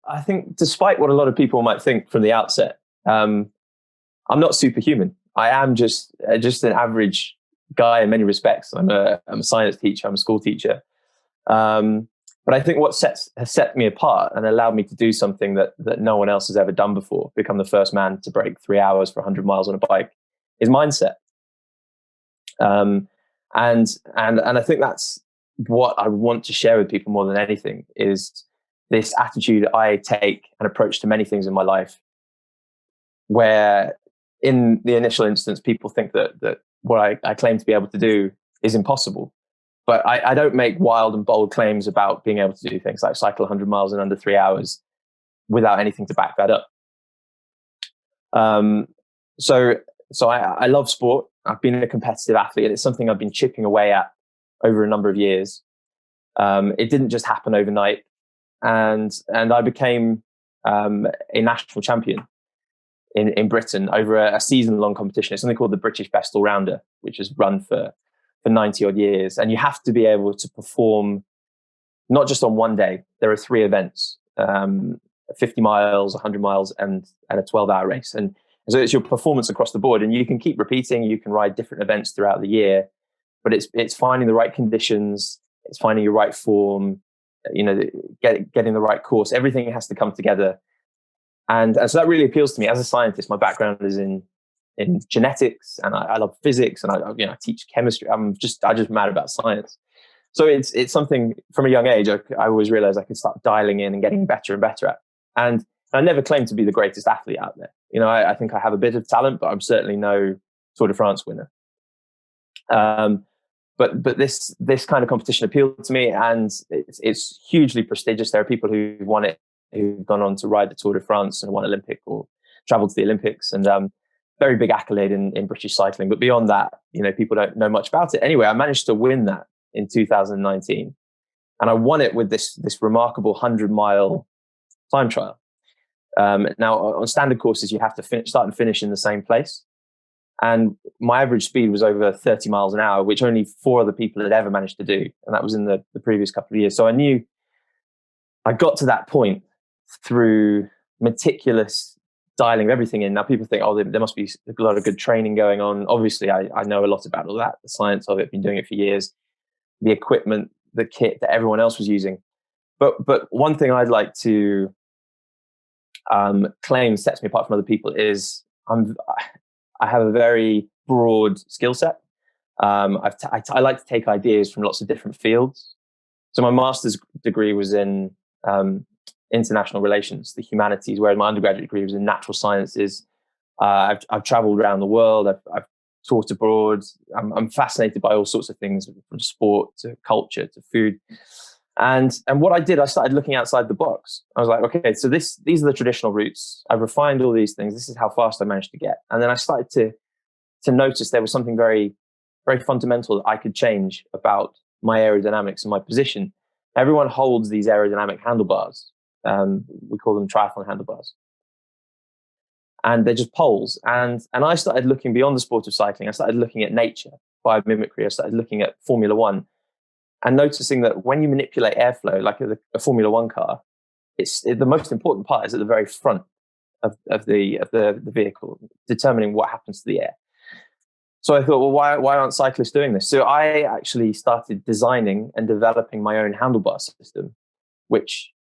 I think despite what a lot of people might think from the outset, I'm not superhuman. I am just an average guy in many respects. I'm a science teacher. I'm a school teacher. But I think what has set me apart and allowed me to do something that no one else has ever done before, become the first man to break 3 hours for 100 miles on a bike, is mindset. And I think that's what I want to share with people more than anything, is this attitude I take and approach to many things in my life, where in the initial instance, people think that what I claim to be able to do is impossible. But I don't make wild and bold claims about being able to do things like cycle 100 miles in under 3 hours without anything to back that up. So I love sport. I've been a competitive athlete, and it's something I've been chipping away at over a number of years. It didn't just happen overnight, and I became a national champion in Britain over a season-long competition. It's something called the British Best All-Rounder, which has run for 90 odd years. And you have to be able to perform not just on one day. There are 3 events, 50 miles, 100 miles, and a 12-hour race. And so it's your performance across the board. And you can keep repeating, you can ride different events throughout the year, but it's finding the right conditions, it's finding your right form, getting the right course. Everything has to come together. And so that really appeals to me. As a scientist, my background is in genetics, and I love physics, and I teach chemistry. I'm just mad about science. So it's something from a young age I always realized I could start dialing in and getting better and better at. And I never claimed to be the greatest athlete out there. I think I have a bit of talent, but I'm certainly no Tour de France winner. But this kind of competition appealed to me, and it's hugely prestigious. There are people who've won it, who've gone on to ride the Tour de France and won Olympic or traveled to the Olympics, and very big accolade in British cycling. But beyond that, people don't know much about it. Anyway, I managed to win that in 2019, and I won it with this remarkable 100-mile time trial. Now, on standard courses, you have to start and finish in the same place. And my average speed was over 30 miles an hour, which only 4 other people had ever managed to do. And that was in the previous couple of years. So I knew I got to that point through meticulous dialing of everything in. Now, people think, there must be a lot of good training going on. Obviously, I know a lot about all that, the science of it, been doing it for years, the equipment, the kit that everyone else was using. But one thing I'd like to claim sets me apart from other people is I have a very broad skill set. I like to take ideas from lots of different fields. So my master's degree was in international relations, the humanities, whereas my undergraduate degree was in natural sciences. I've traveled around the world. I've taught abroad. I'm fascinated by all sorts of things, from sport to culture to food. And what I did, I started looking outside the box. I was like, okay, so these are the traditional routes. I've refined all these things. This is how fast I managed to get. And then I started to notice there was something very, very fundamental that I could change about my aerodynamics and my position. Everyone holds these aerodynamic handlebars. We call them triathlon handlebars. And they're just poles. And I started looking beyond the sport of cycling. I started looking at nature, biomimicry. I started looking at Formula One, and noticing that when you manipulate airflow, like a Formula One car, the most important part is at the very front of the vehicle, determining what happens to the air. So I thought, well, why aren't cyclists doing this? So I actually started designing and developing my own handlebar system, which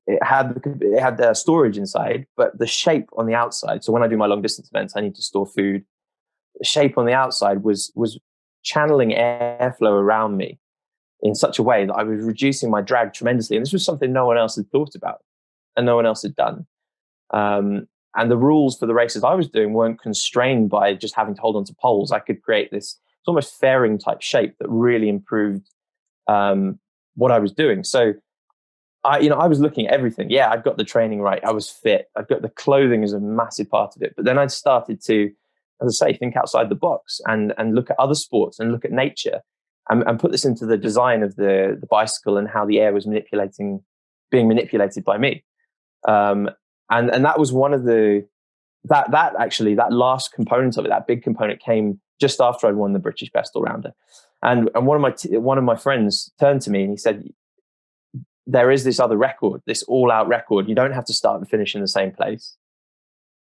it had storage inside, but the shape on the outside. So when I do my long distance events, I need to store food. The shape on the outside was channeling airflow around me in such a way that I was reducing my drag tremendously. And this was something no one else had thought about and no one else had done. And the rules for the races I was doing weren't constrained by just having to hold on to poles. I could create this almost fairing type shape that really improved what I was doing. So I was looking at everything. Yeah, I've got the training right. I was fit. I've got the clothing is a massive part of it. But then I started to, as I say, think outside the box and look at other sports and look at nature. And put this into the design of the bicycle and how the air was being manipulated by me. And that was one of that last component of it, that big component, came just after I'd won the British Best All Rounder. And one of my friends turned to me and he said, there is this other record, this all-out record. You don't have to start and finish in the same place.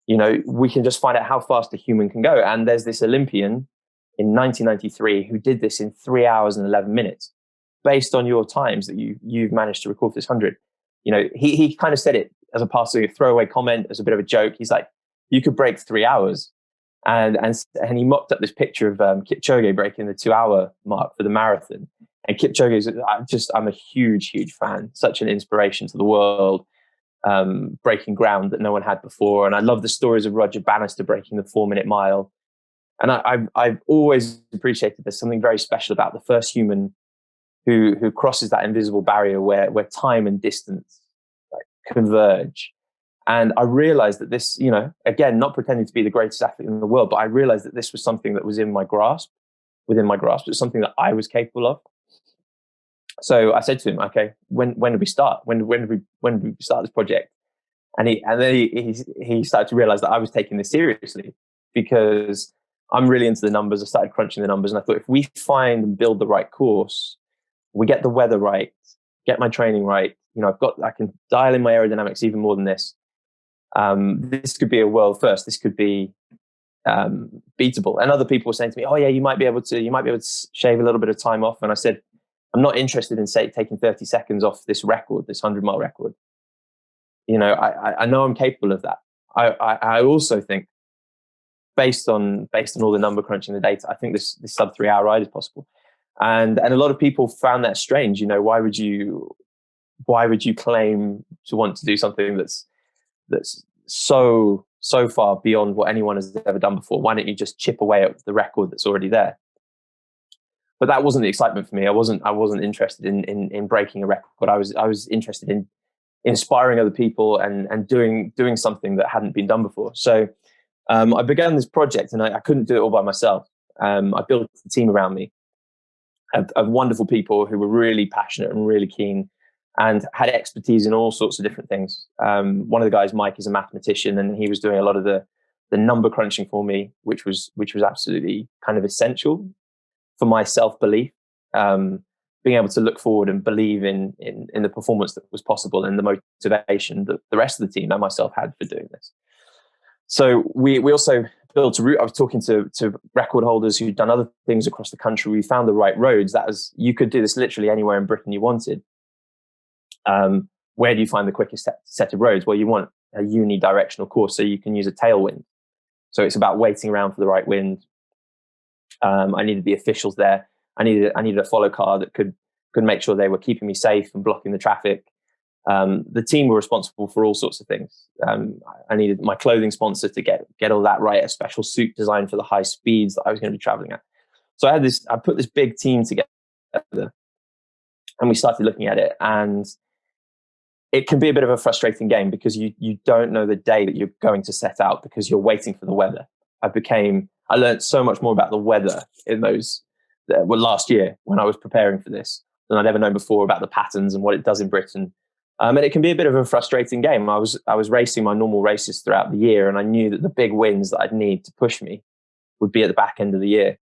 You know, we can just find out how fast a human can go. And there's this Olympian in 1993 who did this in 3 hours and 11 minutes, based on your times that you've managed to record this 100. You know, he kind of said it as a passing throwaway comment, as a bit of a joke. He's like, you could break 3 hours. And he mocked up this picture of Kipchoge breaking the 2 hour mark for the marathon. And Kipchoge is, I'm a huge, huge fan, such an inspiration to the world, breaking ground that no one had before. And I love the stories of Roger Bannister breaking the 4-minute mile. And I've always appreciated there's something very special about the first human who crosses that invisible barrier where time and distance converge. And I realized that this, you know, again, not pretending to be the greatest athlete in the world, but I realized that this was something that was within my grasp. It was something that I was capable of. So I said to him, okay, when did we start? When did we start this project? And he started to realize that I was taking this seriously, because I'm really into the numbers. I started crunching the numbers, and I thought, if we find and build the right course, we get the weather right, get my training right, you know, I can dial in my aerodynamics even more than this. This could be a world first. This could be beatable. And other people were saying to me, oh yeah, you might be able to shave a little bit of time off. And I said, I'm not interested in taking 30 seconds off this record, this 100-mile record. You know, I know I'm capable of that. I also think, based on all the number crunching, the data, I think this sub 3 hour ride is possible. And a lot of people found that strange. You know, why would you claim to want to do something that's so far beyond what anyone has ever done before? Why don't you just chip away at the record that's already there? But that wasn't the excitement for me. I wasn't interested in breaking a record. I was interested in inspiring other people and doing something that hadn't been done before. So I began this project, and I couldn't do it all by myself. I built a team around me of wonderful people who were really passionate and really keen, and had expertise in all sorts of different things. One of the guys, Mike, is a mathematician, and he was doing a lot of the number crunching for me, which was absolutely kind of essential for my self-belief, being able to look forward and believe in the performance that was possible, and the motivation that the rest of the team and myself had for doing this. So we also built a route. I was talking to record holders who'd done other things across the country. We found the right roads. You could do this literally anywhere in Britain you wanted. Where do you find the quickest set of roads? Well, you want a unidirectional course, so you can use a tailwind. So it's about waiting around for the right wind. I needed the officials there. I needed a follow car that could make sure they were keeping me safe and blocking the traffic. The team were responsible for all sorts of things. I needed my clothing sponsor to get all that right, a special suit designed for the high speeds that I was going to be traveling at. So I put this big team together, and we started looking at it, and it can be a bit of a frustrating game, because you don't know the day that you're going to set out, because you're waiting for the weather. I learned so much more about the weather in last year when I was preparing for this than I'd ever known before, about the patterns and what it does in Britain. And it can be a bit of a frustrating game. I was racing my normal races throughout the year, and I knew that the big wins that I'd need to push me would be at the back end of the year.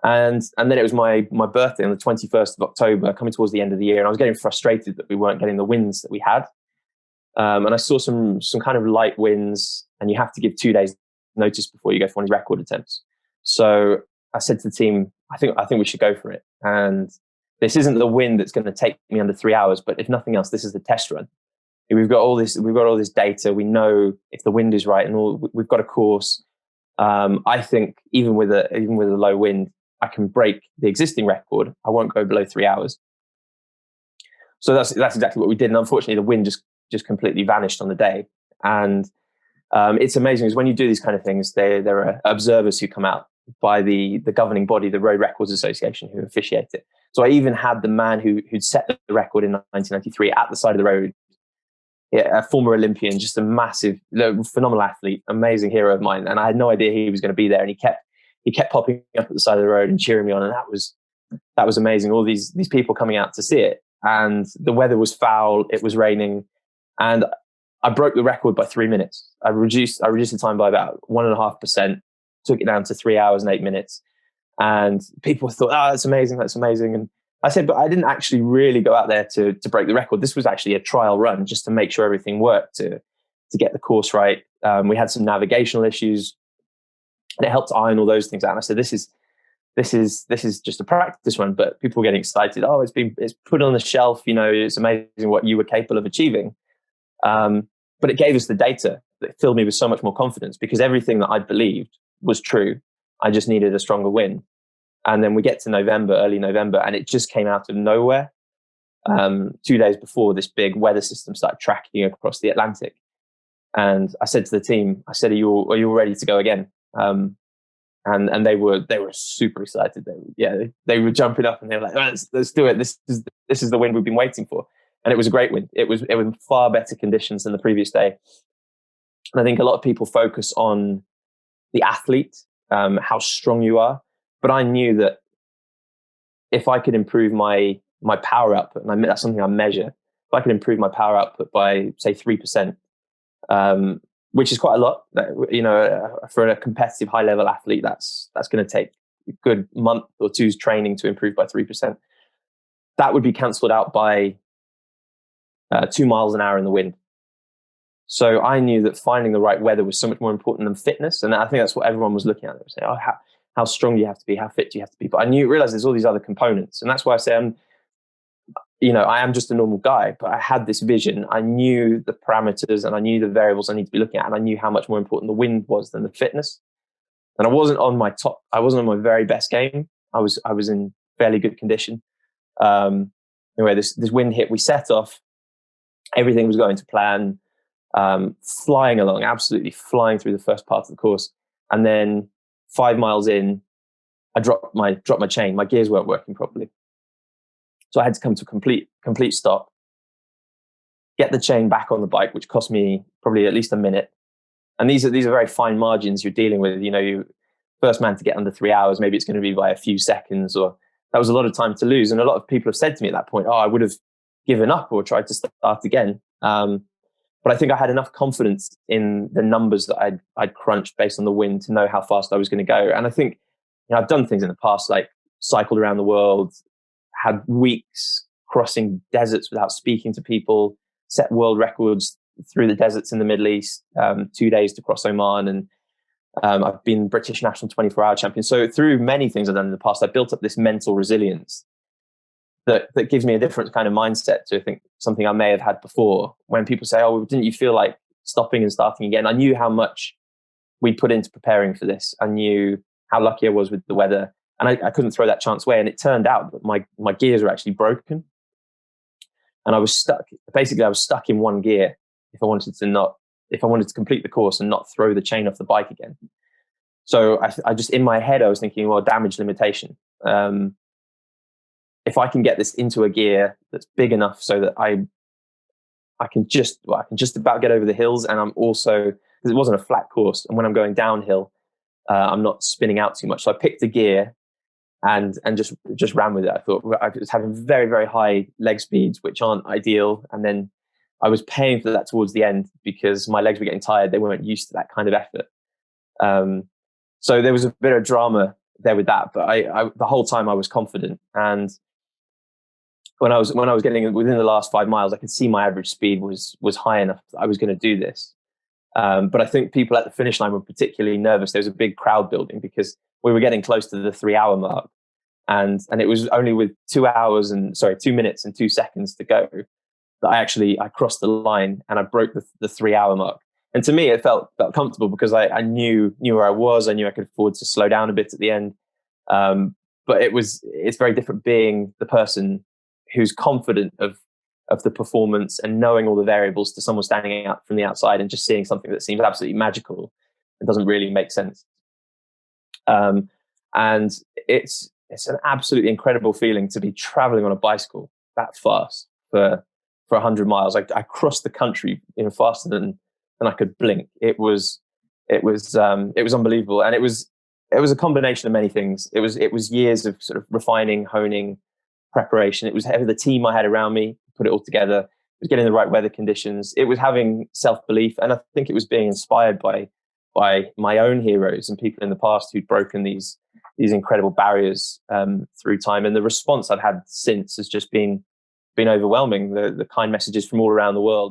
And then it was my birthday on the 21st of October, coming towards the end of the year, and I was getting frustrated that we weren't getting the wins that we had. And I saw some kind of light wins, and you have to give 2 days notice before you go for one of these record attempts. So I said to the team, I think we should go for it. And this isn't the win that's going to take me under 3 hours, but if nothing else, this is the test run. We've got all this data. We know if the wind is right, and we've got a course. I think even with a low wind, I can break the existing record. I won't go below 3 hours. So that's exactly what we did. And unfortunately, the wind just completely vanished on the day. And it's amazing, because when you do these kind of things, there are observers who come out by the governing body, the Road Records Association, who officiate it. So I even had the man who'd set the record in 1993 at the side of the road, a former Olympian, just a massive, phenomenal athlete, amazing hero of mine. And I had no idea he was going to be there. And he kept popping up at the side of the road and cheering me on. And that was amazing. All these people coming out to see it. And the weather was foul. It was raining. And I broke the record by 3 minutes. I reduced the time by about 1.5%, took it down to 3 hours and 8 minutes. And people thought, that's amazing. And I said, but I didn't actually really go out there to break the record. This was actually a trial run just to make sure everything worked, to get the course right. We had some navigational issues, and it helped iron all those things out. And I said, this is just a practice run, but people were getting excited. Oh, it's put on the shelf. It's amazing what you were capable of achieving. But it gave us the data that filled me with so much more confidence, because everything that I believed was true. I just needed a stronger win. And then we get to November, early November, and it just came out of nowhere. 2 days before, this big weather system started tracking across the Atlantic. And I said to the team, I said, are you all ready to go again? And they were super excited. They were jumping up, and they were like, oh, let's do it. This is the win we've been waiting for. And it was a great win. It was far better conditions than the previous day. And I think a lot of people focus on the athlete, how strong you are. But I knew that if I could improve my power output, and that's something I measure, if I could improve my power output by, say, 3%, which is quite a lot, for a competitive high-level athlete, that's going to take a good month or two's training to improve by 3%. That would be cancelled out by 2 miles an hour in the wind. So I knew that finding the right weather was so much more important than fitness. And I think that's what everyone was looking at. They were saying, oh, how strong do you have to be? How fit do you have to be? But I realized there's all these other components. And that's why I say I am just a normal guy, but I had this vision. I knew the parameters and I knew the variables I need to be looking at. And I knew how much more important the wind was than the fitness. And I wasn't on my very best game. I was in fairly good condition. Anyway, this wind hit, we set off. Everything was going to plan, flying along, absolutely flying through the first part of the course. And then 5 miles in, I dropped my chain. My gears weren't working properly. So I had to come to a complete stop, get the chain back on the bike, which cost me probably at least a minute. And these are very fine margins you're dealing with. You first man to get under 3 hours, maybe it's going to be by a few seconds, or that was a lot of time to lose. And a lot of people have said to me at that point, oh, I would have given up or tried to start again. But I think I had enough confidence in the numbers that I'd crunched based on the wind to know how fast I was going to go. And I think I've done things in the past, like cycled around the world, had weeks crossing deserts without speaking to people, set world records through the deserts in the Middle East, 2 days to cross Oman. And I've been British national 24-hour champion. So through many things I've done in the past, I built up this mental resilience that gives me a different kind of mindset to, I think, something I may have had before. When people say, oh, didn't you feel like stopping and starting again? I knew how much we put into preparing for this. I knew how lucky I was with the weather, and I couldn't throw that chance away. And it turned out that my gears were actually broken, and I was stuck. Basically, I was stuck in one gear if I wanted to complete the course and not throw the chain off the bike again. So I just, in my head, I was thinking, well, damage limitation. If I can get this into a gear that's big enough so that I can just about get over the hills, and I'm also, because it wasn't a flat course, and when I'm going downhill, I'm not spinning out too much. So I picked a gear and just ran with it. I thought I was having very, very high leg speeds, which aren't ideal, and then I was paying for that towards the end because my legs were getting tired. They weren't used to that kind of effort. So there was a bit of drama there with that, but I the whole time I was confident. And when I was getting within the last 5 miles, I could see my average speed was high enough that I was going to do this. But I think people at the finish line were particularly nervous. There was a big crowd building because we were getting close to the 3 hour mark, and it was only with 2 minutes and 2 seconds to go that I crossed the line and I broke the 3 hour mark. And to me, it felt comfortable because I knew where I was. I knew I could afford to slow down a bit at the end. But it's very different being the person who's confident of the performance and knowing all the variables to someone standing out from the outside and just seeing something that seems absolutely magical and doesn't really make sense. And it's an absolutely incredible feeling to be traveling on a bicycle that fast for 100 miles. I crossed the country faster than I could blink. It was unbelievable, and it was a combination of many things. It was years of sort of refining, honing, preparation. It was the team I had around me, put it all together. It was getting the right weather conditions. It was having self-belief, and I think it was being inspired by my own heroes and people in the past who'd broken these these incredible barriers through time. And the response I've had since has just been overwhelming. The kind messages from all around the world.